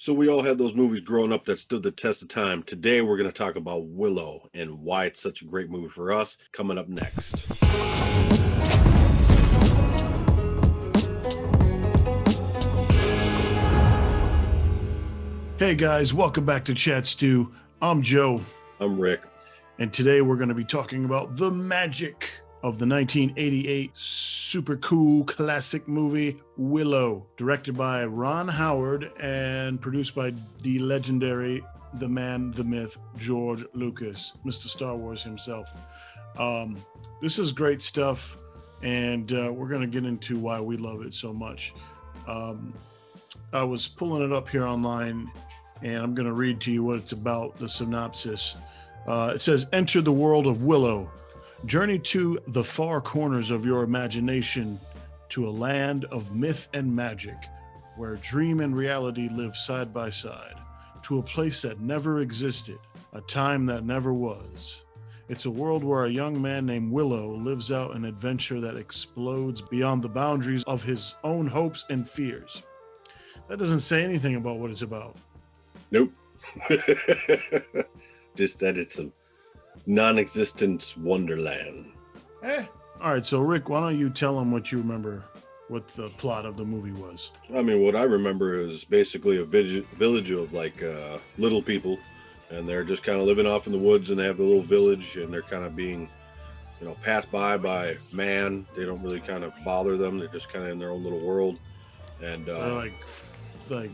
So we all had those movies growing up that stood the test of time. Today we're going to talk about Willow and why it's such a great movie for us. Coming up next. Hey guys, welcome back to Chat Stew. I'm Joe, I'm Rick. and today we're going to be talking about the magic of the 1988 super cool classic movie Willow, directed by Ron Howard and produced by the legendary, the man, the myth, George Lucas, Mr. Star Wars himself. This is great stuff, and we're going to get into why we love it so much. I was pulling it up here online, and I'm going to read to you what it's about, the synopsis. It says, enter the world of Willow. Journey to the far corners of your imagination to a land of myth and magic, where dream and reality live side by side, to a place that never existed, a time that never was. It's a world where a young man named Willow lives out an adventure that explodes beyond the boundaries of his own hopes and fears. That doesn't say anything about what it's about. Nope. Just that it's a non-existent wonderland. All right, so Rick, why don't you tell them what you remember, what the plot of the movie was? I mean, what I remember is basically a village of little people, and they're just kind of living off in the woods, and they have a little village, and they're kind of being, passed by man. They don't really kind of bother them. They're just kind of in their own little world, and They're like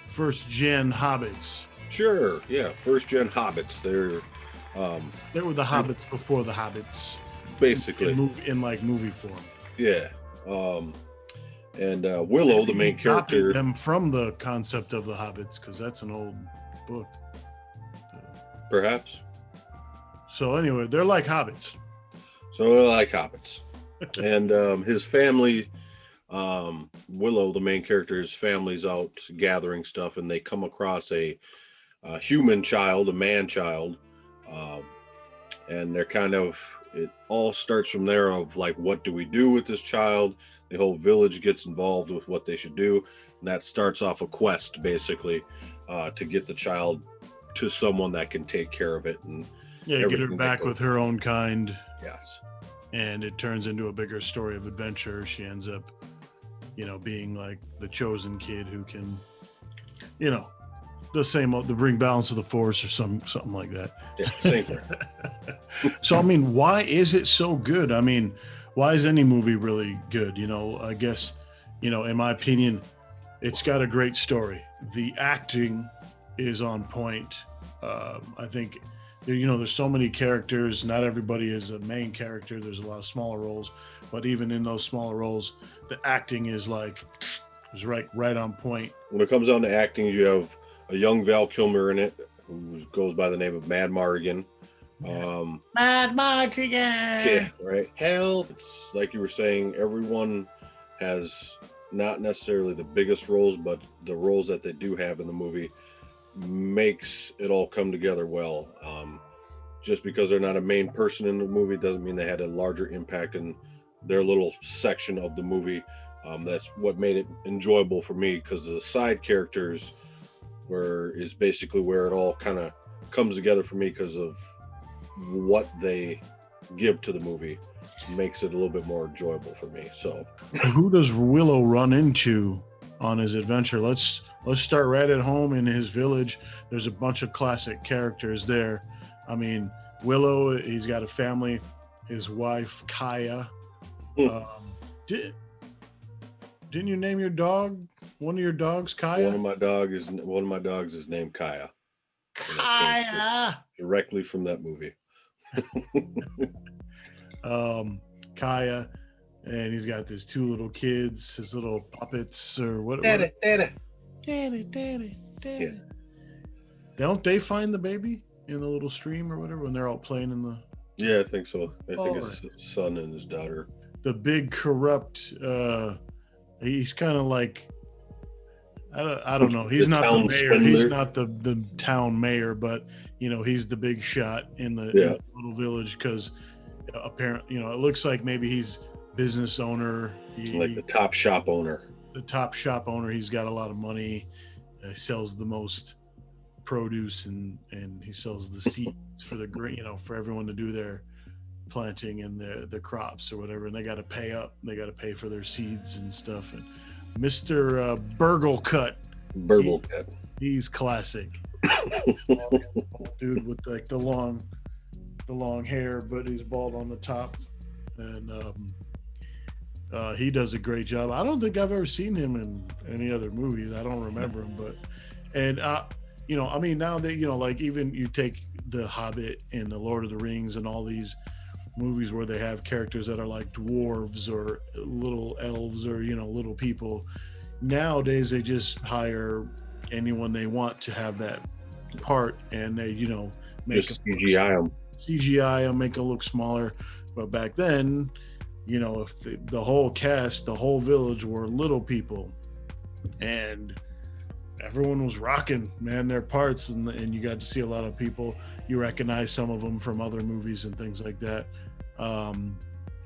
first gen hobbits. Sure, yeah, first gen hobbits. They were the hobbits before the hobbits, basically in movie form. Yeah. And Willow, the main character, them from the concept of the hobbits, because that's an old book. Perhaps. So anyway, they're like hobbits. And his family, Willow, the main character, his family's out gathering stuff, and they come across a human child, a man child, and they're it all starts from there of like, what do we do with this child? The whole village gets involved with what they should do, and that starts off a quest basically to get the child to someone that can take care of it and get her back with her own kind. Yes. And it turns into a bigger story of adventure. She ends up being like the chosen kid who can the bring balance to the force or something like that. Yeah, same thing. So I mean, why is it so good? I mean, why is any movie really good? I guess in my opinion, it's got a great story. The acting is on point. I think there's so many characters. Not everybody is a main character. There's a lot of smaller roles, but even in those smaller roles, the acting is right on point. When it comes down to acting, you have a young Val Kilmer in it, who goes by the name of Mad Mardigan. Mad Mardigan. Yeah, right. Hell, it's like you were saying, everyone has not necessarily the biggest roles, but the roles that they do have in the movie makes it all come together well. Just because they're not a main person in the movie doesn't mean they had a larger impact in their little section of the movie. That's what made it enjoyable for me, because the side characters is basically where it all kind of comes together for me, because of what they give to the movie makes it a little bit more enjoyable for me. So who does Willow run into on his adventure? Let's start right at home in his village. There's a bunch of classic characters there. I mean, Willow, he's got a family, his wife Kaya. Didn't you name your dog? One of your dogs, Kaya? One of my dogs is named Kaya. Kaya. Directly from that movie. Kaya, and he's got his two little kids, his little puppets, or what? Daddy. Daddy. Yeah. Don't they find the baby in the little stream or whatever when they're all playing in the? Yeah, I think so. I think it's his son and his daughter. The big corrupt. He's kind of like. I don't know. He's not the mayor. Spender. He's not the town mayor, but he's the big shot in the little village, because apparently it looks like maybe he's business owner. Like the top shop owner. The top shop owner. He's got a lot of money, He sells the most produce and he sells the seeds for the grain, for everyone to do their planting and the crops or whatever, and they got to pay up. They got to pay for their seeds and stuff. And Mr. Burgle Cut, he's classic. Dude with like the long hair, but he's bald on the top, and he does a great job. I don't think I've ever seen him in any other movies. I don't remember him, but I mean, now that like even you take The Hobbit and The Lord of the Rings and all these movies where they have characters that are like dwarves or little elves or little people. Nowadays they just hire anyone they want to have that part, and they make just CGI them, make it look smaller. But back then, if the whole cast, the whole village were little people, and everyone was rocking, man, their parts, and you got to see a lot of people. You recognize some of them from other movies and things like that.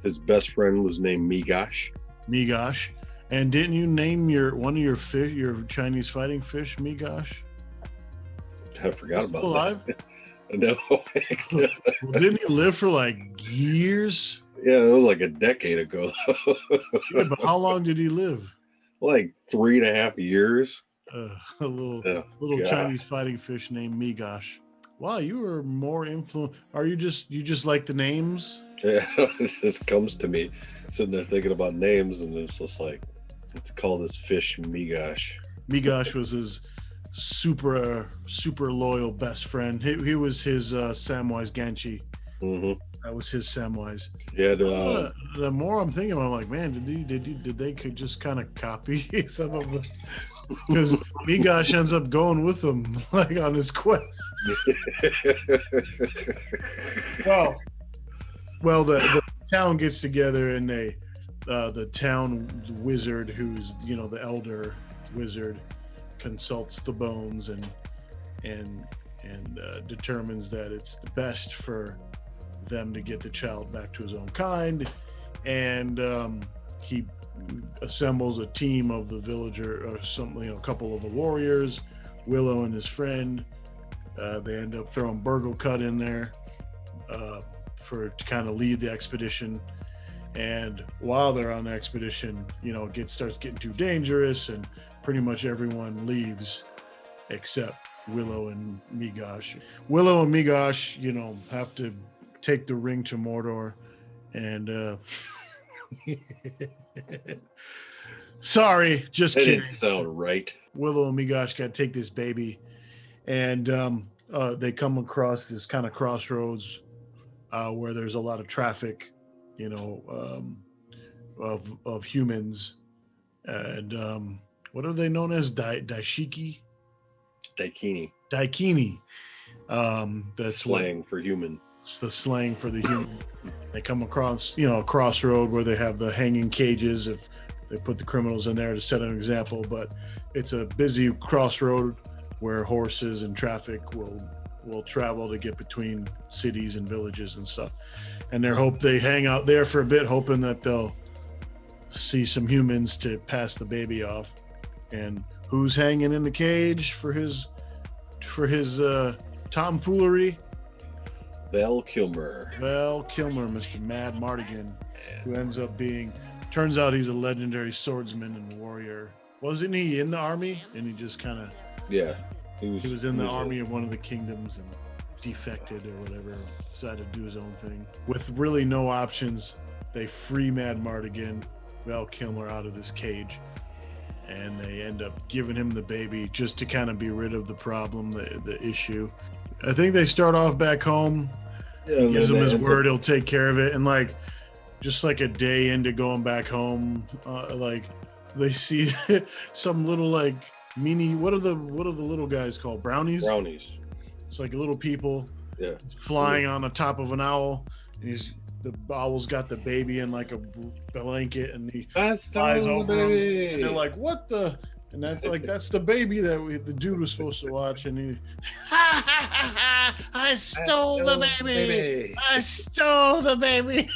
His best friend was named Migosh. And didn't you name one of your fish, your Chinese fighting fish, Migosh? I forgot about alive? That. No. Well, didn't he live for like years? Yeah, it was like a decade ago. Yeah, but how long did he live? Like 3.5 years. A little Chinese fighting fish named Migosh. Wow, you were more influenced. Are you just like the names? Yeah, it just comes to me sitting there thinking about names, and it's just like, let's call this fish Migosh. Migosh was his super loyal best friend. He was his Samwise Gamgee. Mm-hmm. That was his Samwise. Yeah. The more I'm thinking, I'm like, man, did they could just kind of copy some of the, because Migosh ends up going with him like on his quest. Well, the town gets together, and the town wizard, who's the elder wizard, consults the bones and determines that it's the best for them to get the child back to his own kind, and he assembles a team of the villager or something, a couple of the warriors, Willow and his friend. They end up throwing Burgle Cut in there to kind of lead the expedition. And while they're on the expedition, it starts getting too dangerous, and pretty much everyone leaves except Willow and Migosh. Willow and Migosh, have to take the ring to Mordor, and sorry, just kidding. Didn't sound right. Willow and Migosh got to take this baby, and they come across this kind of crossroads where there's a lot of traffic, of humans, and what are they known as? Daikini. That's slang for human. It's the slang for the human. They come across, a crossroad where they have the hanging cages. If they put the criminals in there to set an example, but it's a busy crossroad where horses and traffic will travel to get between cities and villages and stuff. And they hang out there for a bit, hoping that they'll see some humans to pass the baby off. And who's hanging in the cage for his tomfoolery? Val Kilmer, Mr. Mad Mardigan, who turns out he's a legendary swordsman and warrior. Wasn't he in the army? And he just kind of... Yeah. He was in the army of one of the kingdoms and defected or whatever, decided to do his own thing. With really no options, they free Mad Mardigan, Val Kilmer, out of this cage, and they end up giving him the baby just to kind of be rid of the problem, the issue. I think they start off back home. Yeah, he gives him his word he'll take care of it, and just like a day into going back home, they see some little mini. What are the little guys called? Brownies. It's like little people. Yeah. Flying on the top of an owl, and the owl's got the baby in like a blanket, and he flies over him, and they're like, "What the?" And that's the baby that the dude was supposed to watch, and he, I stole the baby. I stole the baby.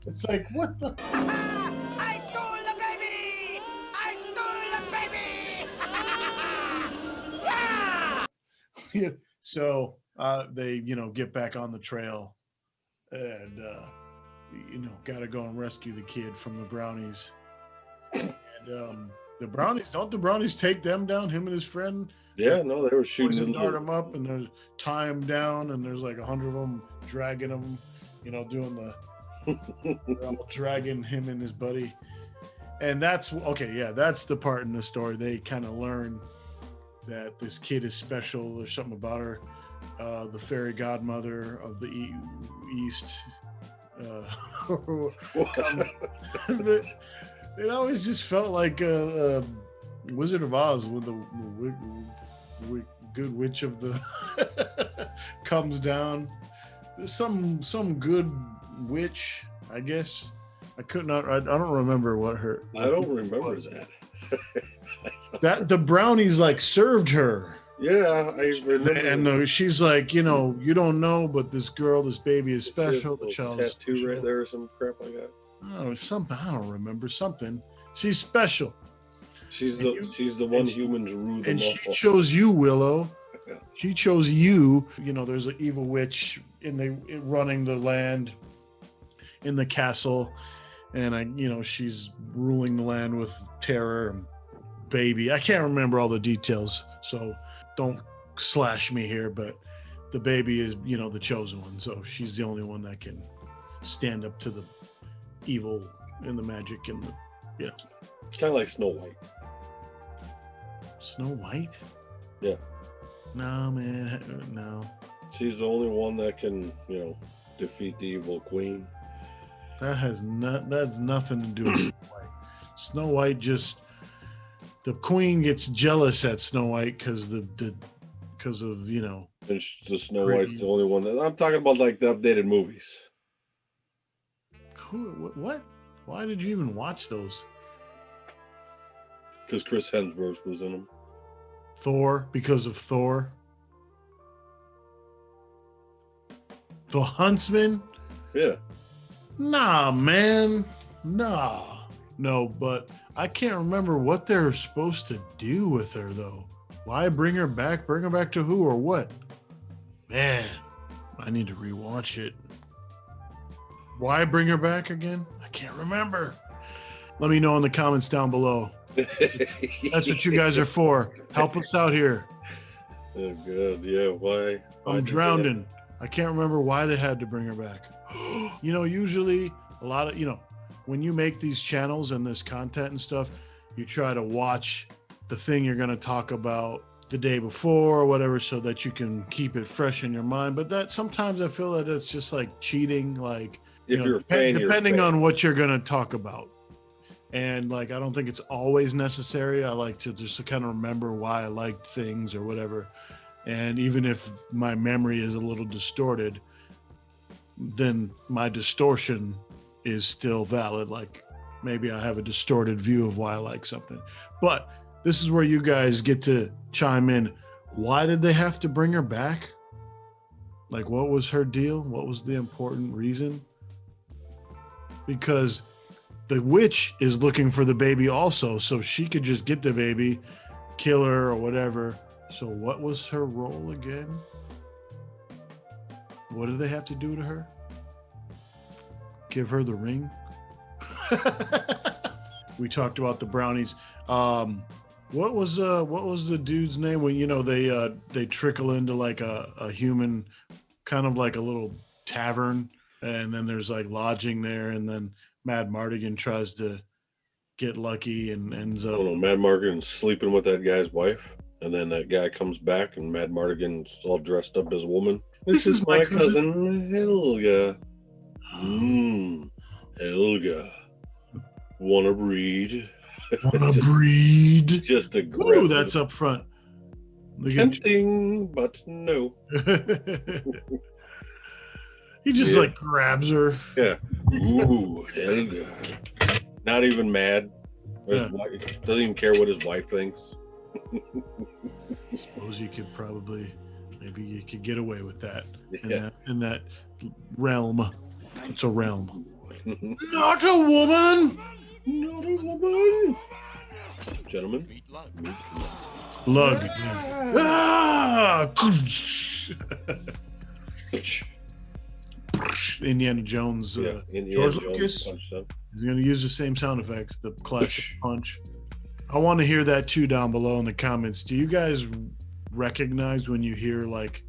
It's like, what the? I stole the baby. I stole the baby. So they, get back on the trail and, got to go and rescue the kid from the Brownies. And the Brownies take them down, him and his friend? Yeah, no, they were shooting and dart him up and they tie him down, and there's like 100 of them dragging him, doing they're all dragging him and his buddy. And that's the part in the story. They kind of learn that this kid is special. There's something about her. The fairy godmother of the East. It always just felt like Wizard of Oz with the good witch of the comes down. There's some good witch, I guess. I don't remember what her. I don't remember that the Brownies like served her. Yeah, I remember. And she's like, you don't know, but this baby is special. The child is tattoo right there or some crap like that. Oh, something I don't remember. Something. She's special. She's the one humans rule them and all. she chose you, Willow. Yeah. She chose you. There's an evil witch running the land in the castle, and she's ruling the land with terror and baby. I can't remember all the details, so don't slash me here. But the baby is, the chosen one, so she's the only one that can stand up to the evil and the magic and the It's kind of like Snow White. Snow White? Yeah. No, man. No. She's the only one that can, defeat the evil queen. That's nothing to do with Snow White. Snow White the queen gets jealous at Snow White because of And the Snow White's the only one that I'm talking about, like the updated movies. What? Why did you even watch those? Because Chris Hemsworth was in them. Thor, because of Thor. The Huntsman? Yeah. Nah, man. Nah. No, but I can't remember what they're supposed to do with her, though. Why bring her back? Bring her back to who or what? Man, I need to rewatch it. Why bring her back again? I can't remember. Let me know in the comments down below. That's what you guys are for. Help us out here. Oh, God. Yeah, why I'm drowning. I can't remember why they had to bring her back. Usually a lot of, when you make these channels and this content and stuff, you try to watch the thing you're going to talk about the day before or whatever so that you can keep it fresh in your mind. But that sometimes I feel that that's just like cheating, like, you're a fan, depending on what you're going to talk about. And like, I don't think it's always necessary. I like to just kind of remember why I liked things or whatever. And even if my memory is a little distorted, then my distortion is still valid. Like maybe I have a distorted view of why I like something. But this is where you guys get to chime in. Why did they have to bring her back? Like, what was her deal? What was the important reason? Because the witch is looking for the baby also, so she could just get the baby, kill her or whatever. So what was her role again? What did they have to do to her? Give her the ring? We talked about the Brownies. What was the dude's name when they trickle into like a human, kind of like a little tavern, and then there's like lodging there, and then Mad Mardigan tries to get lucky and ends up. Mad Mardigan's sleeping with that guy's wife, and then that guy comes back, and Mad Mardigan's all dressed up as a woman. This is my cousin Helga. Helga. Wanna breed? Wanna breed? Just a Ooh, that's up front. Tempting, but no. He just like grabs her. Yeah. Ooh, Helga. Not even mad. His wife, doesn't even care what his wife thinks. I suppose maybe you could get away with that Yeah. in that realm. It's a realm. Not a woman. Not a woman. Gentlemen, meet Lug. Ah! Ah! Indiana Jones. Indiana George Jones Lucas punched him. is going to use the same sound effects, the classic punch. I want to hear that too down below in the comments. Do you guys recognize when you hear like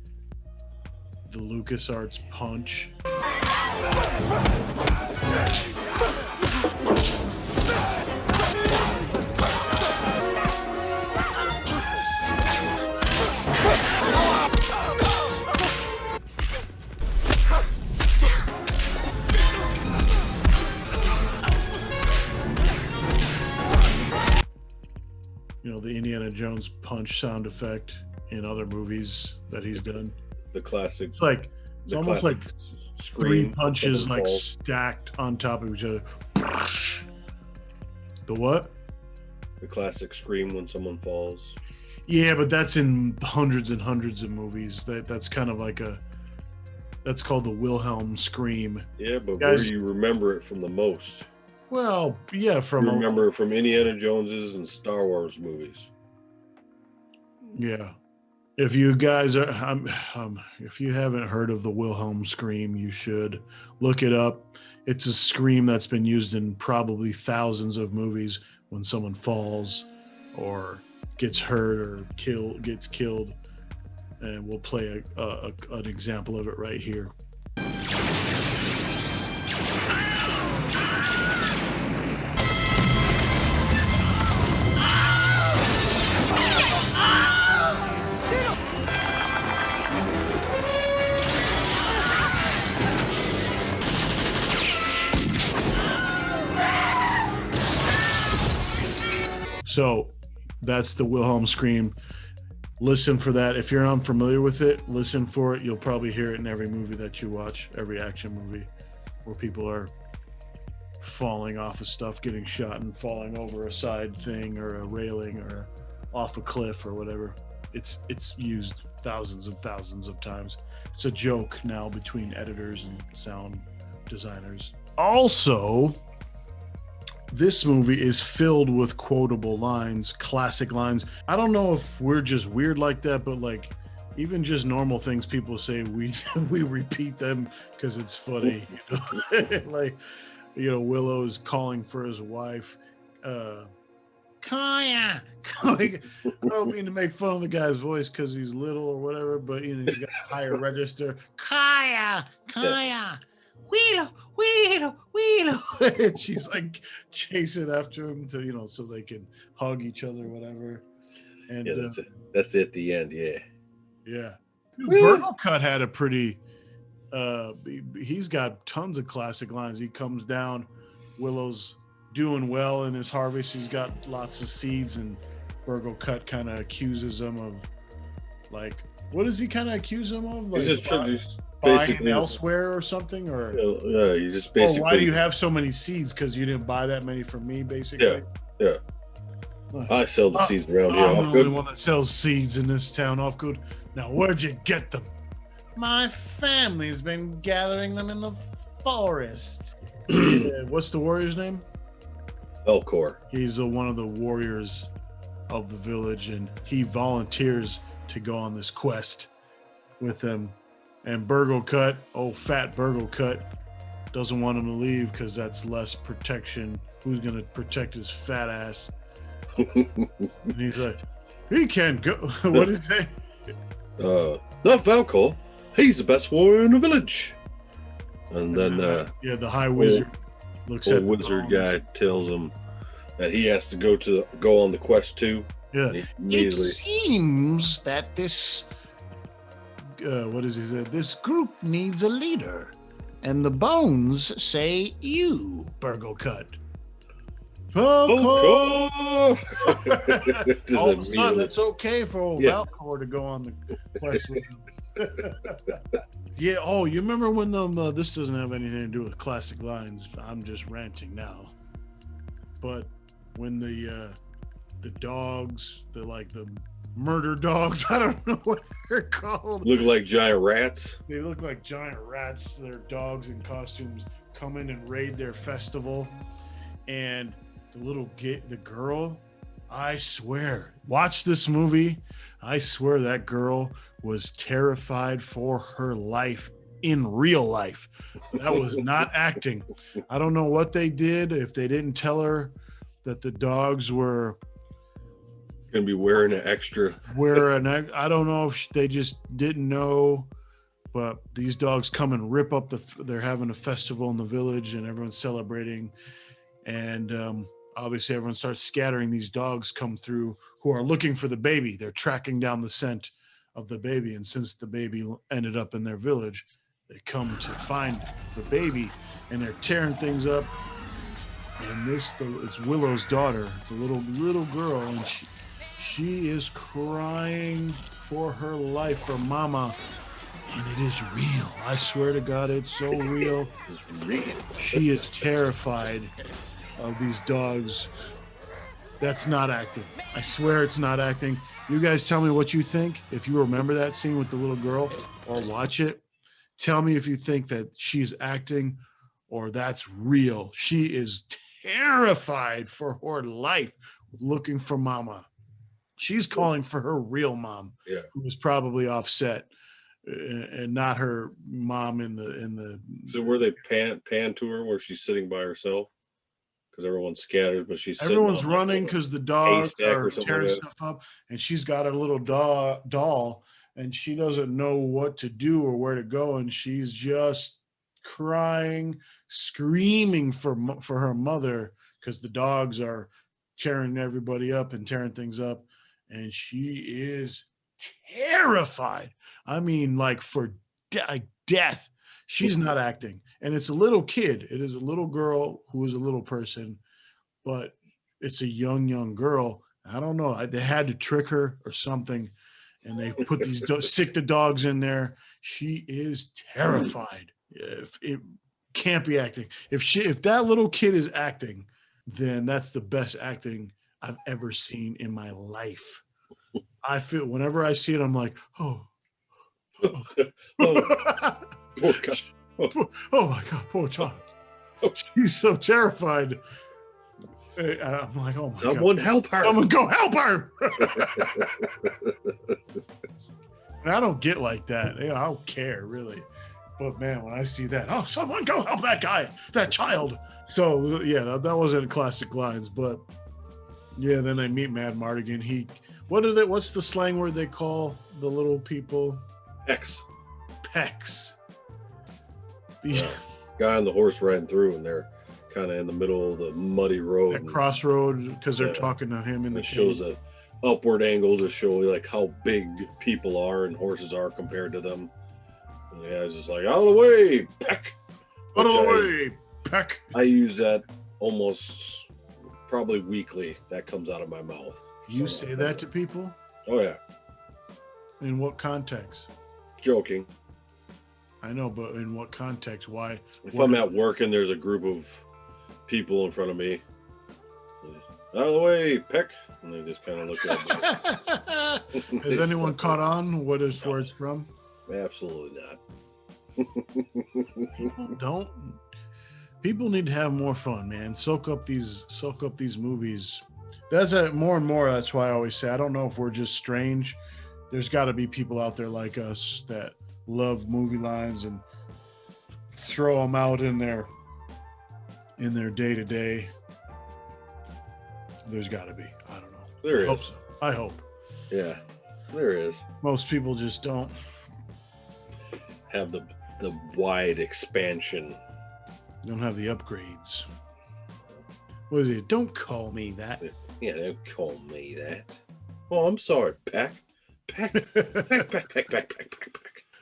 the LucasArts punch? You know, the Indiana Jones punch sound effect in other movies that he's done. The classic. It's almost like three punches like stacked on top of each other. The what? The classic scream when someone falls. Yeah, but that's in hundreds and hundreds of movies. That's kind of like that's called the Wilhelm Scream. Yeah, but where do you remember it from the most? Well, yeah, you remember it from Indiana Jones's and Star Wars movies. Yeah. If you guys are, if you haven't heard of the Wilhelm Scream, you should look it up. It's a scream that's been used in probably thousands of movies when someone falls or gets hurt or gets killed. And we'll play an example of it right here. So that's the Wilhelm Scream. Listen for that. If you're unfamiliar with it, listen for it. You'll probably hear it in every movie that you watch, every action movie where people are falling off of stuff, getting shot and falling over a side thing or a railing or off a cliff or whatever. It's used thousands and thousands of times. It's a joke now between editors and sound designers. Also, this movie is filled with quotable lines, classic lines. I don't know if we're just weird like that, but like even just normal things people say, we repeat them because it's funny. Like, Willow is calling for his wife. Kaya. I don't mean to make fun of the guy's voice because he's little or whatever, but he's got a higher register. Kaya. Willow. And she's like chasing after him to, so they can hug each other, whatever. And that's it at the end. Yeah. Yeah. Mrburgle Cut had a pretty, he's got tons of classic lines. He comes down, Willow's doing well in his harvest. He's got lots of seeds, and Mrburgle Cut kind of accuses him of, like, what does he kind of accuse him of? Like, he's just buying elsewhere or something, or you just basically. Why do you have so many seeds? Because you didn't buy that many from me, basically. Yeah. I sell the seeds around here. I'm the only one that sells seeds in this town. Off good. Now, where'd you get them? My family's been gathering them in the forest. What's the warrior's name? Velcor. He's one of the warriors of the village, and he volunteers to go on this quest with them. And Mrburgle Cut, fat Mrburgle Cut, doesn't want him to leave because that's less protection. Who's going to protect his fat ass? And he's like, he can't go. What is it? Not Velcor. He's the best warrior in the village. And then the high wizard looks at the wizard guy, tells him that he has to go on the quest too. Yeah. It seems that this what does he say? This group needs a leader, and the bones say you, Mrburgle Cut. All of a sudden, it's okay for Velcor to go on the quest with him. Yeah. Oh, you remember when this doesn't have anything to do with classic lines. I'm just ranting now. But when the dogs, the murder dogs, I don't know what they're called. Look like giant rats. They look like giant rats. They're dogs in costumes come in and raid their festival, and the girl I swear, watch this movie. I swear that girl was terrified for her life in real life. That was not acting. I don't know what they did if they didn't tell her that the dogs were Gonna be wearing an extra. I don't know if they just didn't know, but these dogs come and rip up they're having a festival in the village and everyone's celebrating. And obviously everyone starts scattering. These dogs come through who are looking for the baby. They're tracking down the scent of the baby. And since the baby ended up in their village, they come to find the baby and they're tearing things up. And it's Willow's daughter, the little girl, and she is crying for her life for mama. And it is real. I swear to God, it's so real. It's real. She is terrified of these dogs. That's not acting. I swear it's not acting. You guys tell me what you think. If you remember that scene with the little girl or watch it, tell me if you think that she's acting or that's real. She is terrified for her life looking for mama. She's calling for her real mom, who was probably offset and not her mom in the. So where they pan to her where she's sitting by herself because everyone scatters, but everyone's running because the dogs are tearing like stuff up, and she's got a little doll, and she doesn't know what to do or where to go, and she's just crying, screaming for her mother because the dogs are tearing everybody up and tearing things up, and she is terrified. I mean, like for death. She's not acting. And it's a little kid. It is a little girl who is a little person, but it's a young girl. I don't know. They had to trick her or something, and they put these sick the dogs in there. She is terrified. It can't be acting. If that little kid is acting, then that's the best acting I've ever seen in my life. I feel whenever I see it, I'm like, oh. Poor God. Oh my God, poor child. She's so terrified. I'm like, oh my God. Someone help her. Someone go help her. And I don't get like that. I don't care really. But man, when I see that, oh, someone go help that guy, that child. So yeah, that wasn't classic lines, but yeah, then they meet Mrburgle. What's the slang word they call the little people? Pecs. Guy on the horse riding through, and they're kind of in the middle of the muddy road. That crossroad, because they're talking to him in the It shows a upward angle to show like how big people are and horses are compared to them. And the guy's just like, out of the way, Peck. Out of the way, Peck. I use that almost probably weekly. That comes out of my mouth. You say that to people? Oh yeah. In what context? Joking. I know, but in what context? Why? If I'm at work and there's a group of people in front of me, out of the way, Peck, and they just kind of look at me. Has anyone caught on where it's from? Absolutely not. People need to have more fun, man. Soak up these movies. That's more and more. That's why I always say I don't know if we're just strange. There's got to be people out there like us that love movie lines and throw them out in their day-to-day. There's got to be. I don't know. There is. I hope. Yeah, there is. Most people just don't have the wide expansion. Don't have the upgrades. What is it? Don't call me that. Yeah, don't call me that. Oh, I'm sorry, Peck. Peck.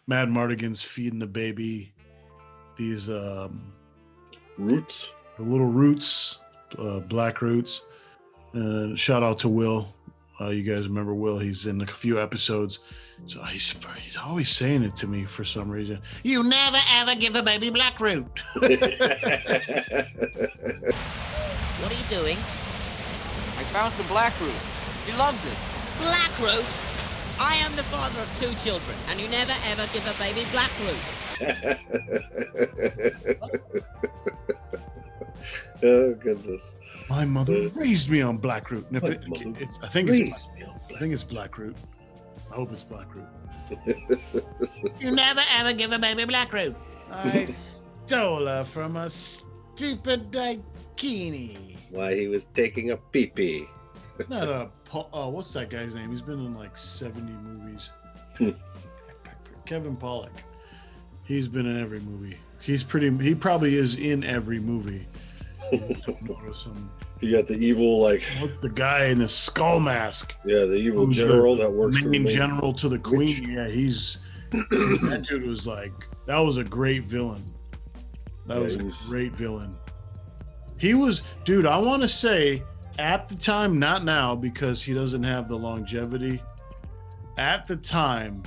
Mrburgle's feeding the baby these roots, the little roots, black roots. And shout out to Will. You guys remember Will? He's in a few episodes. So he's always saying it to me for some reason. You never ever give a baby black root. What are you doing? I found some black root. She loves it. Black root? I am the father of 2 children, and you never ever give a baby black root. Oh goodness. My mother raised me on black root. And if I think it's black root. I hope it's black root. You never ever give a baby black root. I stole her from a stupid bikini. Why he was taking a pee-pee. It's not a what's that guy's name? He's been in like 70 movies. Kevin Pollak. He's been in every movie. He probably is in every movie. You got the evil, like the guy in the skull mask. Yeah, the evil general that works for main general to the queen. Yeah, that dude was like, that was a great villain. That was a great villain. He was, dude, I want to say at the time, not now because he doesn't have the longevity. At the time,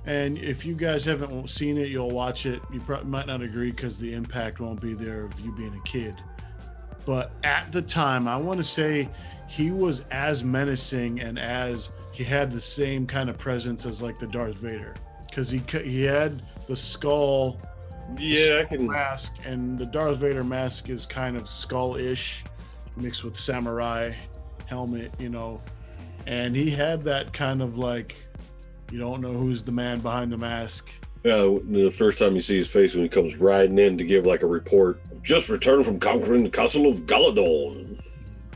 and if you guys haven't seen it, you'll watch it. You probably might not agree because the impact won't be there of you being a kid. But at the time, I want to say he was as menacing and as he had the same kind of presence as like the Darth Vader, because he had the skull, mask, and the Darth Vader mask is kind of skull-ish mixed with samurai helmet, and he had that kind of like, you don't know who's the man behind the mask. Yeah, the first time you see his face when he comes riding in to give like a report. Just returned from conquering the castle of Galadon.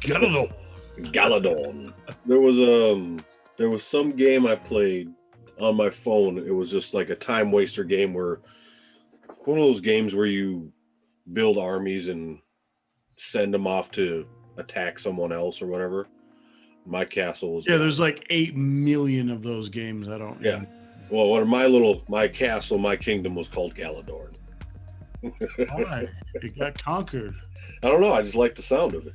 Galadon. There was some game I played on my phone. It was just like a time waster game one of those games where you build armies and send them off to attack someone else or whatever. My castle was there's like 8 million of those games. I don't know. Well, my castle, my kingdom was called Galadorn. Why? It got conquered. I don't know. I just like the sound of it.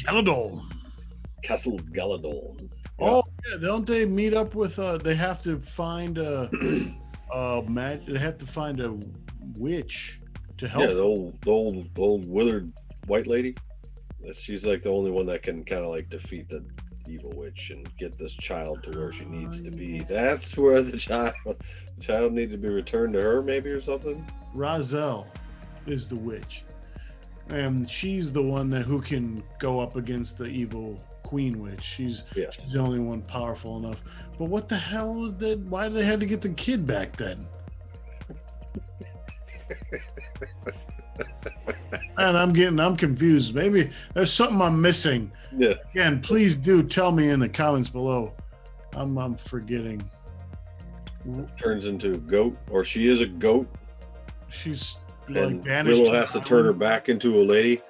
Galadorn. Castle of Galadorn. Yeah. Oh, yeah. Don't they meet up with? They have to find a they have to find a witch to help. Yeah, the old withered white lady. She's like the only one that can kind of like defeat the evil witch and get this child to where she needs to be. That's where the child needs to be returned to her, maybe, or something. Razel is the witch, and she's the one who can go up against the evil queen witch. She's the only one powerful enough. But what the hell was that? Why did they have to get the kid back then? And I'm confused. Maybe there's something I'm missing. Yeah. Again, please do tell me in the comments below. I'm forgetting. Turns into a goat, or she is a goat. She's and like banished. Willow has to turn her back into a lady.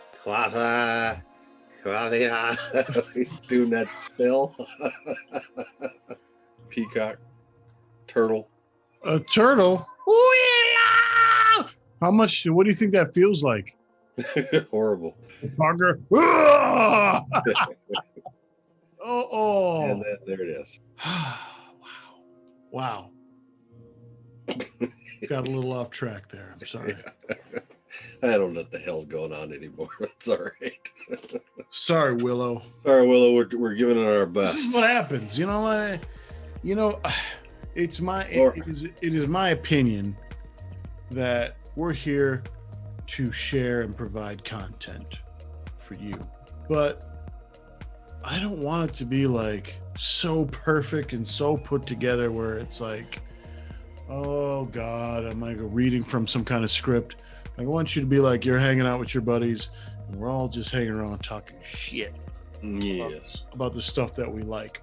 Doing that spell. Peacock. Turtle. A turtle? How much? What do you think that feels like? Horrible. Parker. Oh. And then there it is. Wow. Got a little off track there. I'm sorry. I don't know what the hell's going on anymore. It's all right. Sorry, Willow. Sorry, Willow. We're giving it our best. This is what happens. It's it is my opinion that we're here to share and provide content for you, but I don't want it to be like so perfect and so put together where it's like, oh God, I'm like reading from some kind of script. I want you to be like you're hanging out with your buddies and we're all just hanging around talking shit about the stuff that we like.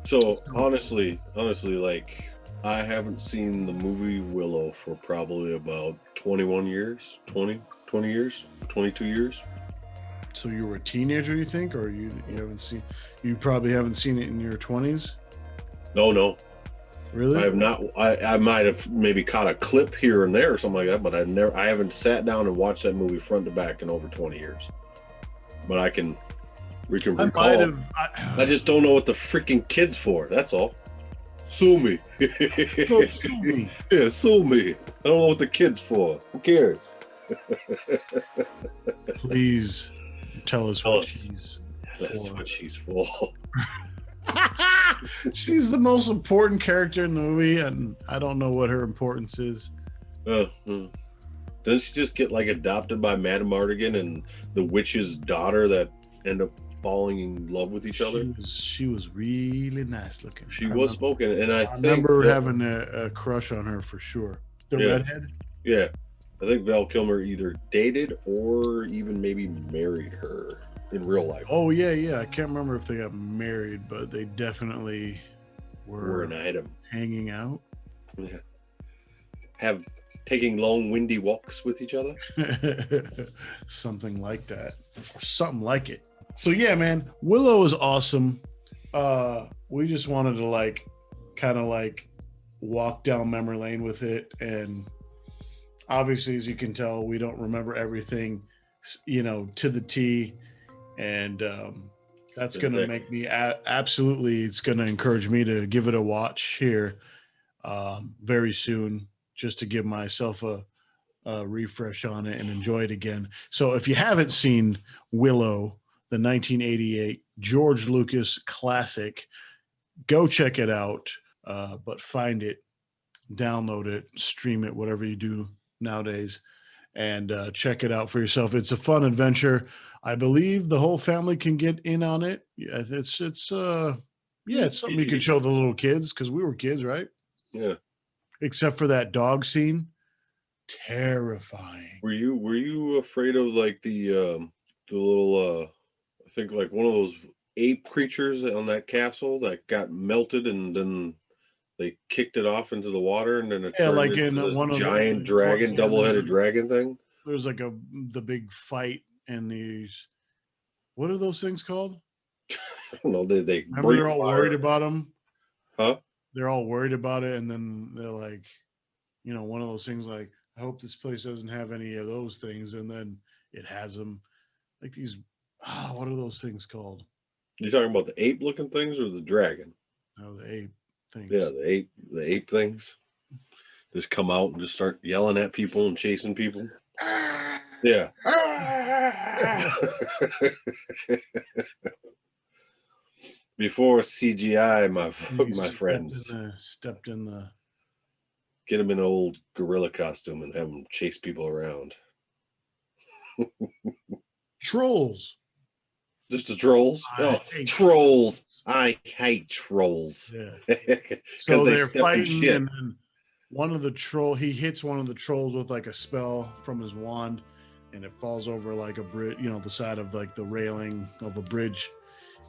So honestly, like I haven't seen the movie Willow for probably about 21 years, 20 years, 22 years. So you were a teenager, you think, or you probably haven't seen it in your 20s? No. Really? I have not. I might have maybe caught a clip here and there or something like that, but I haven't sat down and watched that movie front to back in over 20 years. But we can recall. I just don't know what the freaking kid's for. That's all. Sue me. Sue me. Yeah, sue me. I don't know what the kid's for. Who cares? Please tell us what she's That's what she's for. She's the most important character in the movie, and I don't know what her importance is. Doesn't she just get like adopted by Madame Mardigan and the witch's daughter that end up falling in love with each other? She was really nice looking. She was smoking, and I think remember having a crush on her for sure. The redhead? Yeah. I think Val Kilmer either dated or even maybe married her in real life. Oh, yeah. I can't remember if they got married, but they definitely were an item. Hanging out. Yeah. Taking long, windy walks with each other. Something like that. Or something like it. So, yeah, man, Willow is awesome. We just wanted to kind of walk down memory lane with it. And obviously, as you can tell, we don't remember everything, to the T. And that's going to make me absolutely, it's going to encourage me to give it a watch here very soon, just to give myself a refresh on it and enjoy it again. So if you haven't seen Willow, the 1988 George Lucas classic, go check it out, but find it, download it, stream it, whatever you do nowadays, and check it out for yourself. It's a fun adventure. I believe the whole family can get in on it. Yeah, it's something you can show the little kids, because we were kids, right? Yeah. Except for that dog scene, terrifying. Were you afraid of the little I think one of those ape creatures on that castle that got melted and then they kicked it off into the water and then it turned into one giant dragon, double-headed dragon thing? There's the big fight and these, what are those things called? I don't know. They remember they're all worried about them. Huh? They're all worried about it, and then they're like, one of those things like, I hope this place doesn't have any of those things, and then it has them. Like these, what are those things called? You talking about the ape-looking things or the dragon? No, the ape things. Yeah, the ape things. Just come out and just start yelling at people and chasing people. Yeah. Before CGI, my friends. Stepped in the. Get him in an old gorilla costume and have him chase people around. Trolls. Just the trolls? Trolls. I hate trolls. Yeah. So they're fighting, and then one of the he hits one of the trolls with a spell from his wand, and it falls over a bridge, the side of the railing of a bridge.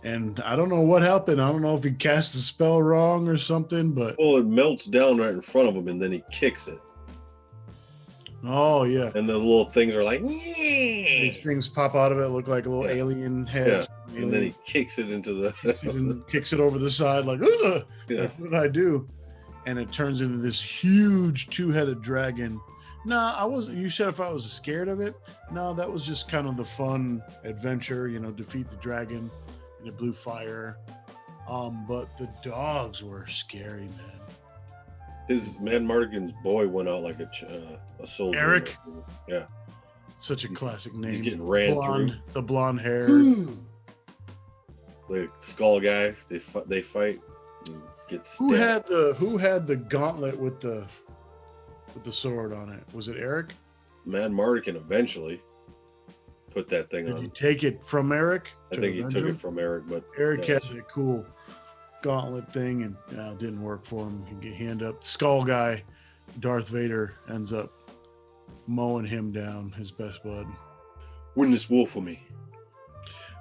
And I don't know what happened. I don't know if he cast the spell wrong or something, but it melts down right in front of him, and then he kicks it. Oh yeah. And the little things are these things pop out of it, look like a little alien head. Yeah. And then he kicks it into the kicks it over the side ugh! Yeah. What did I do? And it turns into this huge two-headed dragon. No, I wasn't. You said if I was scared of it. No, that was just kind of the fun adventure, defeat the dragon. And it blew fire. But the dogs were scary, man. His Mad Mardigan's boy went out like a soldier. Eric? Yeah. Such a classic name. He's getting ran through. The blonde hair. The skull guy. They fight. And get stabbed. Who had the gauntlet with the sword on it? Was it Eric? Mad Mardigan eventually put that thing on. Did you take it from Eric? I think he took it from Eric, but Eric had a cool gauntlet thing, and it didn't work for him. He ended up skull guy. Darth Vader ends up mowing him down, his best bud. Win this war for me.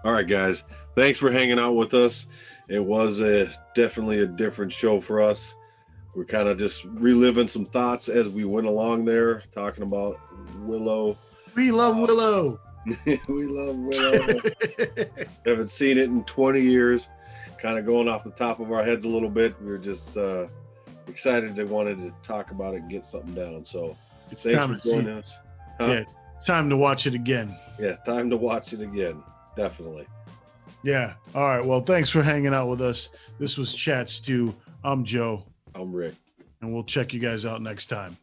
All right, guys. Thanks for hanging out with us. It was definitely a different show for us. We're kind of just reliving some thoughts as we went along there, talking about Willow. We love Willow. We love Willow. Haven't seen it in 20 years. Kind of going off the top of our heads a little bit. We were just excited and wanted to talk about it and get something down. So it's thanks time for joining us. Huh? Yeah, it's time to watch it again. Yeah, time to watch it again. Definitely. Yeah. All right. Well, thanks for hanging out with us. This was Chat Stew. I'm Joe. I'm Rick. And we'll check you guys out next time.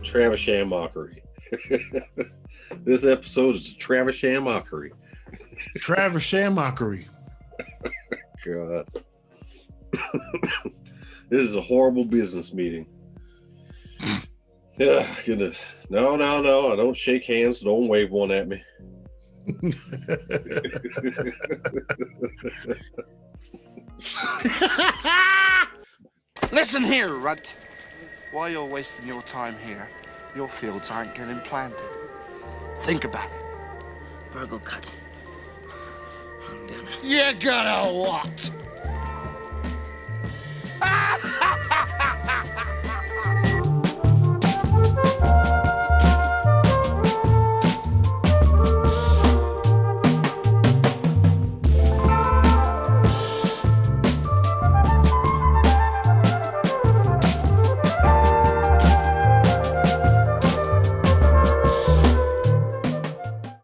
Travisham mockery. This episode is Travisham mockery. Travisham mockery. God. This is a horrible business meeting. Yeah, goodness. No. I don't shake hands. Don't wave one at me. Listen here, Runt. While you're wasting your time here, your fields aren't getting planted. Think about it. Burgle cut. I'm gonna. You're gonna what?